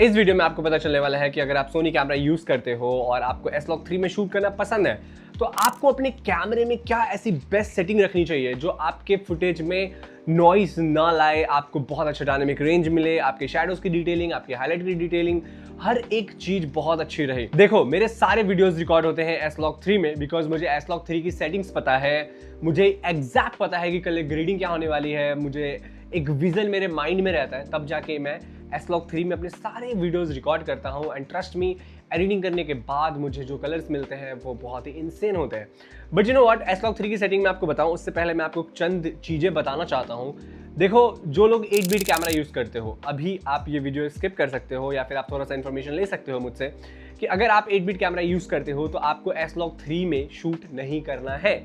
इस वीडियो में आपको पता चलने वाला है कि अगर आप सोनी कैमरा यूज करते हो और आपको S-Log3 में शूट करना पसंद है तो आपको अपने कैमरे में क्या ऐसी बेस्ट सेटिंग रखनी चाहिए जो आपके फुटेज में नॉइस ना लाए, आपको बहुत अच्छा डायनेमिक रेंज मिले, आपके शैडोज की डिटेलिंग, आपके हाईलाइट की डिटेलिंग, हर एक चीज बहुत अच्छी रहे। देखो, मेरे सारे वीडियोस रिकॉर्ड होते हैं S-Log3 में बिकॉज मुझे S-Log3 की सेटिंग्स पता है, मुझे एग्जैक्ट पता है कि कलर ग्रेडिंग क्या होने वाली है, मुझे एक विजन मेरे माइंड में रहता है, तब जाके मैं S-Log3 में अपने सारे वीडियोस रिकॉर्ड करता हूँ। एंड ट्रस्ट मी, एडिटिंग करने के बाद मुझे जो कलर्स मिलते हैं वो बहुत ही इंसेन होते हैं। But you know what, S-Log3 की सेटिंग में आपको बताऊं उससे पहले मैं आपको चंद चीज़ें बताना चाहता हूँ। देखो, जो लोग 8 बिट कैमरा यूज़ करते हो, अभी आप ये वीडियो स्किप कर सकते हो या फिर आप थोड़ा सा इन्फॉर्मेशन ले सकते हो मुझसे कि अगर आप 8 बिट कैमरा यूज़ करते हो तो आपको S-Log3 में शूट नहीं करना है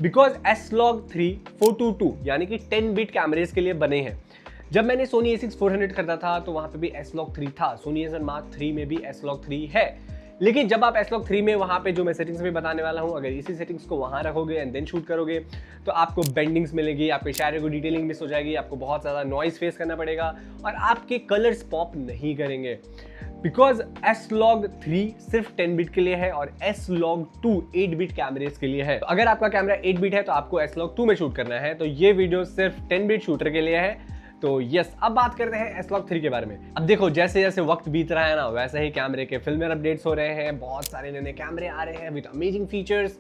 बिकॉज S-Log3 422 यानी कि 10 बिट कैमरेज के लिए बने हैं। जब मैंने सोनी A6 400 खरीदा था तो वहाँ पे भी S-Log3 था, सोनी A7 Mark III में भी S-Log3 है। लेकिन जब आप S-Log3 में वहाँ पे जो मैं सेटिंग्स में बताने वाला हूँ, अगर इसी सेटिंग्स को वहाँ रखोगे एंड देन शूट करोगे तो आपको बेंडिंग्स मिलेगी, आपके शैडो की डिटेलिंग मिस हो जाएगी, आपको बहुत ज़्यादा नॉइस फेस करना पड़ेगा और आपके कलर्स पॉप नहीं करेंगे बिकॉज S-Log3 सिर्फ 10 बिट के लिए है और S-Log2 8 बिट कैमरेज के लिए है। तो अगर आपका कैमरा 8 बिट है तो आपको S-Log2 में शूट करना है, तो ये वीडियो सिर्फ 10 बिट शूटर के लिए है। तो यस, अब बात करते हैं S-Log3 के बारे में। अब देखो, जैसे जैसे वक्त बीत रहा है ना, वैसे ही कैमरे के फिल्मवेयर अपडेट्स हो रहे हैं, बहुत सारे नए नए कैमरे आ रहे हैं विद अमेजिंग फीचर्स।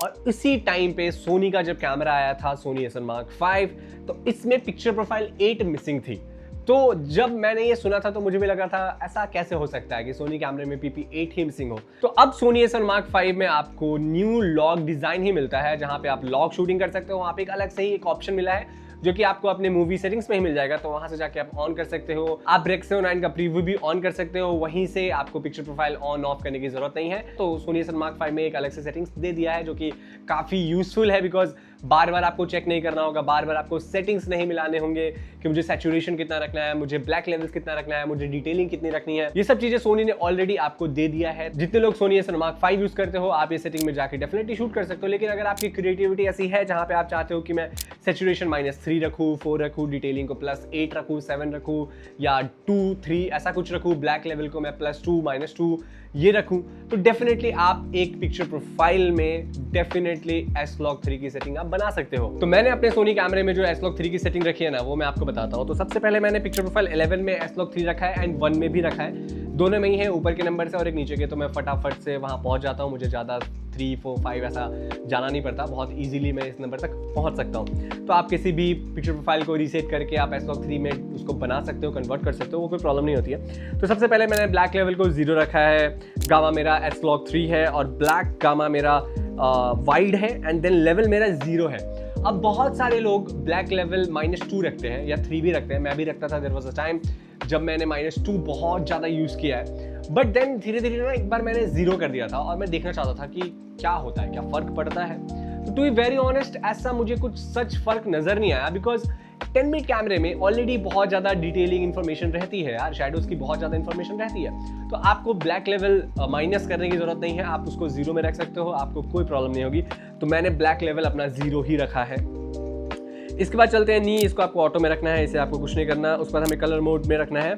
और इसी टाइम पे सोनी का जब कैमरा आया था, सोनी A7 Mark V, तो इसमें पिक्चर प्रोफाइल 8 मिसिंग थी। तो जब मैंने ये सुना था तो मुझे भी लगा था ऐसा कैसे हो सकता है कि सोनी कैमरे में PP8 ही मिसिंग हो। तो अब सोनी A7 Mark V में आपको न्यू लॉग डिजाइन ही मिलता है, जहां पे आप लॉग शूटिंग कर सकते हो। वहां पे एक अलग से ही एक ऑप्शन मिला है जो कि आपको अपने मूवी सेटिंग्स में ही मिल जाएगा, तो वहां से जाके आप ऑन कर सकते हो। आप Rec 9 का प्रीव्यू भी ऑन कर सकते हो, वहीं से आपको पिक्चर प्रोफाइल ऑन ऑफ करने की जरूरत नहीं है। तो सोनी A7 Mark V में एक अलग से सेटिंग्स दे दिया है जो कि काफी यूजफुल है बिकॉज बार बार आपको चेक नहीं करना होगा, बार बार आपको सेटिंग्स नहीं मिलाने होंगे कि मुझे सैचुरेशन कितना रखना है, मुझे ब्लैक लेवल्स कितना रखना है, मुझे डिटेलिंग कितनी रखनी है। ये सब चीजें सोनी ने ऑलरेडी आपको दे दिया है। जितने लोग Soni A7 Mark V use करते हो, आप ये सेटिंग में जाके डेफिनेटली शूट कर सकते हो। लेकिन अगर आपकी क्रिएटिविटी ऐसी है जहां पे आप चाहते हो कि मैं सैचुरेशन -3 रखूँ, 4 रखूँ, डिटेलिंग को +8 रखूँ, 7 रखूँ या 2, 3 ऐसा कुछ रखूँ, ब्लैक लेवल को मैं +2, -2 ये रखूं, तो डेफिनेटली आप एक पिक्चर प्रोफाइल में डेफिनेटली S-Log3 की सेटिंग आप बना सकते हो। तो मैंने अपने सोनी कैमरे में जो S-Log3 की सेटिंग रखी है ना, वो मैं आपको बताता हूँ। तो सबसे पहले मैंने पिक्चर प्रोफाइल 11 में S-Log3 रखा है एंड 1 में भी रखा है, दोनों में ही है, ऊपर के नंबर से और एक नीचे के। तो मैं फटाफट से वहां पहुंच जाता हूं, मुझे ज्यादा 3, 4, 5 ऐसा जाना नहीं पड़ता, बहुत इजीली मैं इस नंबर तक पहुंच सकता हूं। तो आप किसी भी पिक्चर प्रोफाइल को रीसेट करके आप S-Log3 में उसको बना सकते हो, कन्वर्ट कर सकते हो, वो कोई प्रॉब्लम नहीं होती है। तो सबसे पहले मैंने ब्लैक लेवल को 0 रखा है, गामा मेरा S-Log3 है और ब्लैक गामा मेरा वाइड है एंड देन लेवल मेरा 0 है। अब बहुत सारे लोग ब्लैक लेवल -2 रखते हैं या 3 भी रखते हैं, मैं भी रखता था। देयर वाज अ टाइम जब मैंने -2 बहुत ज़्यादा यूज़ किया है, बट देन धीरे धीरे ना एक बार मैंने 0 कर दिया था और मैं देखना चाहता था कि क्या होता है, क्या फ़र्क पड़ता है। तो टू बी वेरी ऑनेस्ट, ऐसा मुझे कुछ सच फ़र्क नज़र नहीं आया बिकॉज 10 बिट कैमरे में ऑलरेडी बहुत ज़्यादा डिटेलिंग इन्फॉर्मेशन रहती है यार, शैडोज़ की बहुत ज़्यादा इन्फॉर्मेशन रहती है। तो आपको ब्लैक लेवल माइनस करने की ज़रूरत नहीं है, आप उसको 0 में रख सकते हो, आपको कोई प्रॉब्लम नहीं होगी। तो मैंने ब्लैक लेवल अपना 0 ही रखा है। इसके बाद चलते हैं नी, इसको आपको ऑटो में रखना है, इसे आपको कुछ नहीं करना। उसके बाद हमें कलर मोड में रखना है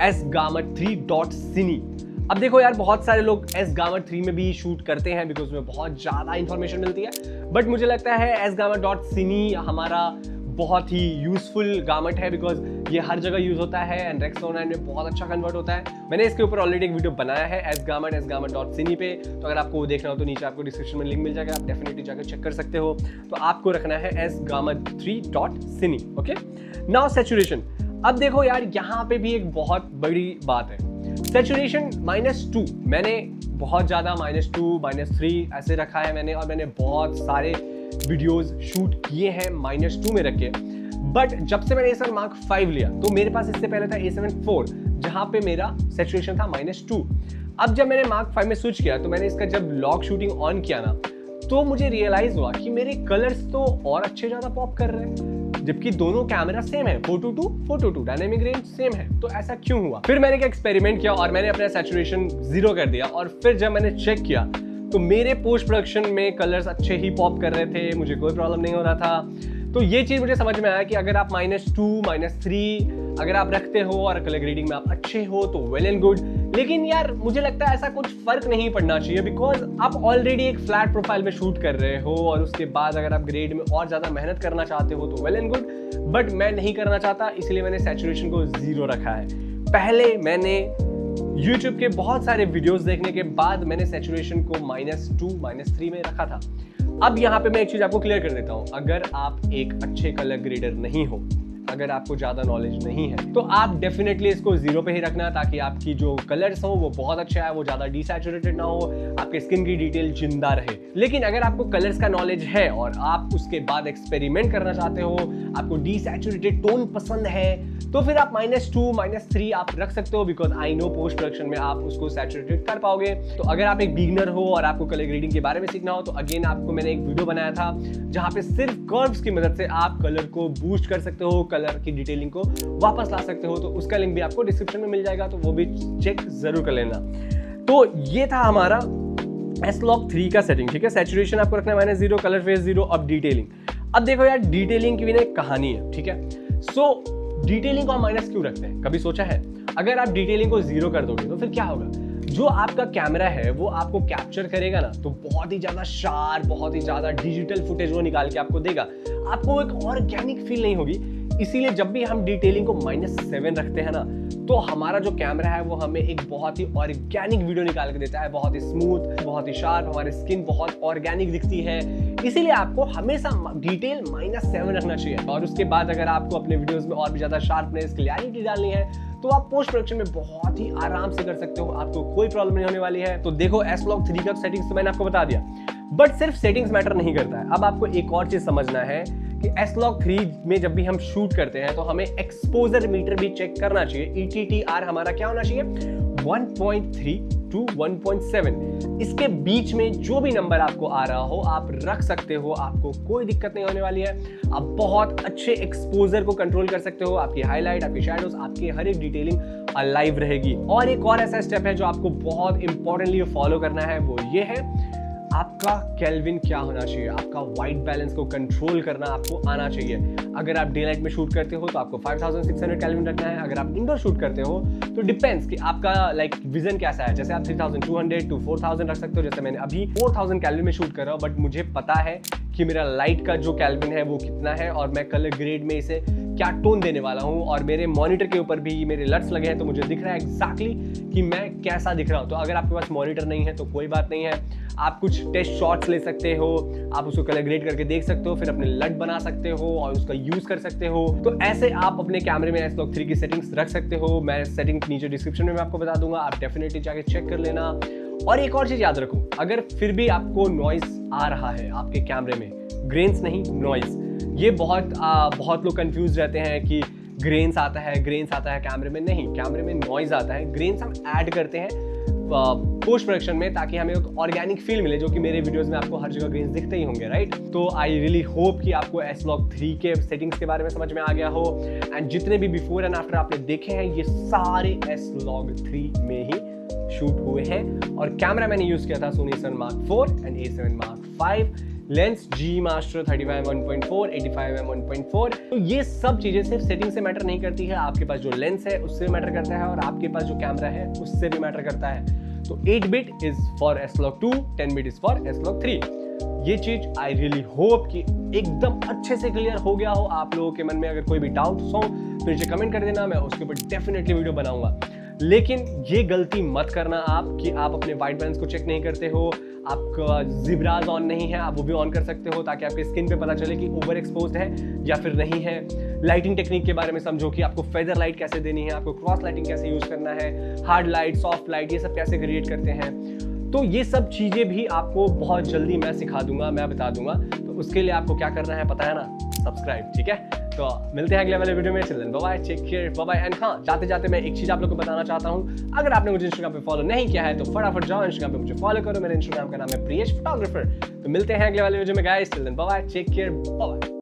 S-Gamma3.Cine। अब देखो यार, बहुत सारे लोग S-Gamma3 में भी शूट करते हैं बिकॉज में बहुत ज़्यादा इंफॉर्मेशन मिलती है, बट मुझे लगता है S-Gamma.Cine हमारा बहुत ही यूजफुल गामट है बिकॉज ये हर जगह यूज होता है एंड Rec 9 में बहुत अच्छा कन्वर्ट होता है। मैंने इसके ऊपर ऑलरेडी एक वीडियो बनाया है S-Gamma.Cine पे, तो अगर आपको वो देखना हो तो नीचे आपको डिस्क्रिप्शन में लिंक मिल जाएगा, आप डेफिनेटली जाकर चेक कर सकते हो। तो आपको रखना है S-Gamma3.Cine। Okay, now saturation. अब देखो यार, यहाँ पे भी एक बहुत बड़ी बात है, सैचुरेशन -2। मैंने बहुत ज़्यादा -2, -3 ऐसे रखा है मैंने, और मैंने बहुत सारे वीडियोस शूट किए हैं -2 में रख के। बट जब से मैंने A7 Mark V लिया तो मेरे पास इससे पहले था A7 IV जहां पे मेरा सैचुरेशन था -2। अब जब मैंने Mark V में स्विच किया तो मैंने इसका जब लॉग शूटिंग ऑन किया ना, तो मुझे रियलाइज हुआ कि मेरे कलर्स तो और अच्छे ज्यादा पॉप कर रहे हैं, जबकि दोनों कैमरा सेम है, 422 डायनेमिक रेंज सेम है। तो ऐसा क्यों हुआ? फिर मैंने क्या एक्सपेरिमेंट किया और मैंने अपना सैचुरेशन 0 कर दिया, और फिर जब मैंने चेक किया तो मेरे पोस्ट प्रोडक्शन में कलर्स अच्छे ही पॉप कर रहे थे, मुझे कोई प्रॉब्लम नहीं हो रहा था। तो ये चीज़ मुझे समझ में आया कि अगर आप -2, -3 अगर आप रखते हो और कलर ग्रेडिंग में आप अच्छे हो तो वेल एंड गुड। लेकिन यार मुझे लगता है ऐसा कुछ फर्क नहीं पड़ना चाहिए, बिकॉज आप ऑलरेडी एक फ्लैट प्रोफाइल में शूट कर रहे हो और उसके बाद अगर आप ग्रेड में और ज़्यादा मेहनत करना चाहते हो तो वेल एंड गुड। बट मैं नहीं करना चाहता, इसलिए मैंने सैचुरेशन को 0 रखा है। पहले मैंने YouTube के बहुत सारे वीडियोस देखने के बाद मैंने सैचुरेशन को -2, -3 में रखा था। अब यहाँ पे मैं एक चीज़ आपको क्लियर कर देता हूँ, अगर आप एक अच्छे कलर ग्रेडर नहीं हो, अगर आपको ज़्यादा नॉलेज नहीं है, तो आप डेफिनेटली इसको 0 पे ही रखना, ताकि आपकी जो कलर्स हो वो बहुत अच्छा है, वो ज़्यादा डिसैचुरेटेड ना हो, आपके स्किन की डिटेल जिंदा रहे। लेकिन अगर आपको कलर्स का नॉलेज है और आप उसके बाद एक्सपेरिमेंट करना चाहते हो, आपको डिसैचुरेटेड टोन पसंद है, तो फिर आप -2, -3 आप रख सकते हो, because I know post production में आप उसको सैचुरेटेड कर पाओगे। तो अगर आप एक बिगिनर हो और आपको कलर ग्रेडिंग के बारे में सीखना हो, तो अगेन आपको मैंने एक वीडियो बनाया था जहाँ पे सिर्फ कर्व्स की मदद से आप कलर को बूस्ट कर सकते हो, कलर की डिटेलिंग को वापस ला सकते हो। तो उसका लिंक भी आपको डिस्क्रिप्शन में मिल जाएगा, तो वो भी चेक जरूर कर लेना। तो ये था हमारा S-Log3 का सेटिंग, ठीक है। सैचुरेशन आपको रखना है -0, कलर फेस 0, अब डिटेलिंग। अब देखो यार, डिटेलिंग की भी ना एक कहानी है, ठीक है। सो डिटेलिंग को हम माइनस क्यों रखते हैं, कभी सोचा है? अगर आप डिटेलिंग को 0 कर दोगे तो फिर क्या होगा? जो आपका कैमरा है वो आपको कैप्चर करेगा ना, तो बहुत ही ज्यादा शार्प, बहुत ही ज्यादा डिजिटल फुटेज वो निकाल के आपको देगा, आपको एक ऑर्गेनिक फील नहीं होगी। इसीलिए जब भी हम डिटेलिंग को -7 रखते हैं ना, तो हमारा जो कैमरा है वो हमें एक बहुत ही ऑर्गेनिक वीडियो निकाल के देता है, बहुत ही स्मूथ, बहुत ही शार्प, हमारी स्किन बहुत ऑर्गेनिक दिखती है। इसीलिए आपको हमेशा डिटेल -7 रखना चाहिए। और उसके बाद अगर आपको अपने वीडियोस में और भी ज्यादा शार्पनेस, क्लैरिटी डालनी है, तो आप पोस्ट प्रोडक्शन में बहुत ही आराम से कर सकते हो, आपको कोई प्रॉब्लम नहीं होने वाली है। तो देखो, S-Log3 का सेटिंग्स तो मैंने आपको बता दिया, बट सिर्फ सेटिंग्स मैटर नहीं करता है। अब आपको एक और चीज समझना है कि S-Log3 में जब भी हम शूट करते हैं तो हमें एक्सपोजर मीटर भी चेक करना चाहिए। ETTR हमारा क्या होना चाहिए? 1.3 to 1.7। इसके बीच में जो भी नंबर आपको आ रहा हो आप रख सकते हो, आपको कोई दिक्कत नहीं होने वाली है। आप बहुत अच्छे एक्सपोजर को कंट्रोल कर सकते हो, आपकी हाईलाइट, आपकी शैडोज, आपकी हर एक डिटेलिंग अलाइव रहेगी। और एक और ऐसा स्टेप है जो आपको बहुत इंपॉर्टेंटली फॉलो करना है, वो ये है, आपका केल्विन क्या होना चाहिए, आपका वाइट बैलेंस को कंट्रोल करना आपको आना चाहिए। अगर आप डे लाइट में शूट करते हो तो आपको 5600 केल्विन रखना है। अगर आप इंडोर शूट करते हो तो डिपेंड्स कि आपका विजन कैसा है। जैसे आप 3200 to 4000 रख सकते हो, जैसे मैंने अभी 4000 केल्विन में शूट कर रहा हूँ, बट मुझे पता है कि मेरा लाइट का जो केल्विन है वो कितना है और मैं कलर ग्रेड में इसे क्या टोन देने वाला हूँ। और मेरे मॉनिटर के ऊपर भी मेरे लट्स लगे हैं, तो मुझे दिख रहा है एग्जैक्टली कि मैं कैसा दिख रहा हूँ। तो अगर आपके पास मॉनिटर नहीं है तो कोई बात नहीं है, आप कुछ टेस्ट शॉट्स ले सकते हो, आप उसको कलर ग्रेड करके देख सकते हो, फिर अपने लट बना सकते हो और उसका यूज कर सकते हो। तो ऐसे आप अपने कैमरे में S-Log3 की सेटिंग्स रख सकते हो। मैं सेटिंग नीचे डिस्क्रिप्शन में मैं आपको बता दूंगा, आप डेफिनेटली जाके चेक कर लेना। और एक और चीज याद रखो, अगर फिर भी आपको नॉइस आ रहा है आपके कैमरे में, ग्रेन्स नहीं नॉइस, ये बहुत लोग कंफ्यूज रहते हैं कि ग्रेन्स आता है कैमरे में। नहीं, कैमरे में नॉइज आता है। ग्रेन्स हम ऐड करते हैं पोस्ट प्रोडक्शन में, ताकि हमें एक ऑर्गेनिक फील मिले, जो कि मेरे वीडियोस में आपको हर जगह ग्रेन्स दिखते ही होंगे, राइट। तो आई रियली होप कि आपको S-Log3 के सेटिंग्स के बारे में समझ में आ गया हो। एंड जितने भी बिफोर एंड आफ्टर आपने देखे हैं, ये सारे S-Log3 में ही शूट हुए हैं। और कैमरा मैंने यूज किया था Sony A7 Mark IV and A7 Mark V। Lens G Master 35mm1.4, 85mm 1.4। तो ये सब चीजें सिर्फ सेटिंग से मैटर नहीं करती है, आपके पास जो लेंस है उससे मैटर करता है और आपके पास जो कैमरा है उससे भी मैटर करता है। तो 8 bit is for S-Log2, 10 bit is for S-Log3। ये चीज आई रियली होप कि एकदम अच्छे से क्लियर हो गया हो आप लोगों के मन में। अगर कोई भी डाउट्स हो तो नीचे कमेंट कर देना, मैं उसके ऊपर डेफिनेटली वीडियो बनाऊंगा। लेकिन ये गलती मत करना आप कि आप अपने वाइट बैलेंस को चेक नहीं करते हो, आपका जिब्राज ऑन नहीं है, आप वो भी ऑन कर सकते हो, ताकि आपके स्किन पे पता चले कि ओवर एक्सपोज्ड है या फिर नहीं है। लाइटिंग टेक्निक के बारे में समझो कि आपको फेदर लाइट कैसे देनी है, आपको क्रॉस लाइटिंग कैसे यूज करना है, हार्ड लाइट, सॉफ्ट लाइट, ये सब कैसे क्रिएट करते हैं। तो ये सब चीजें भी आपको बहुत जल्दी मैं सिखा दूंगा, मैं बता दूंगा। तो उसके लिए आपको क्या करना है पता है ना, सब्सक्राइब, ठीक है। तो मिलते हैं अगले वाले वीडियो में। Children bye bye, take care, bye bye. And हाँ, जाते जाते मैं एक चीज आप लोगों को बताना चाहता हूँ, अगर आपने मुझे इंस्टाग्राम पे फॉलो नहीं किया है तो फटाफट जाओ इंस्टाग्राम पे मुझे फॉलो करो। मेरे इंस्टाग्राम का नाम है प्रियेश फोटोग्राफर। तो मिलते हैं अगले वाले वीडियो में guys. Children bye bye, take care, bye bye.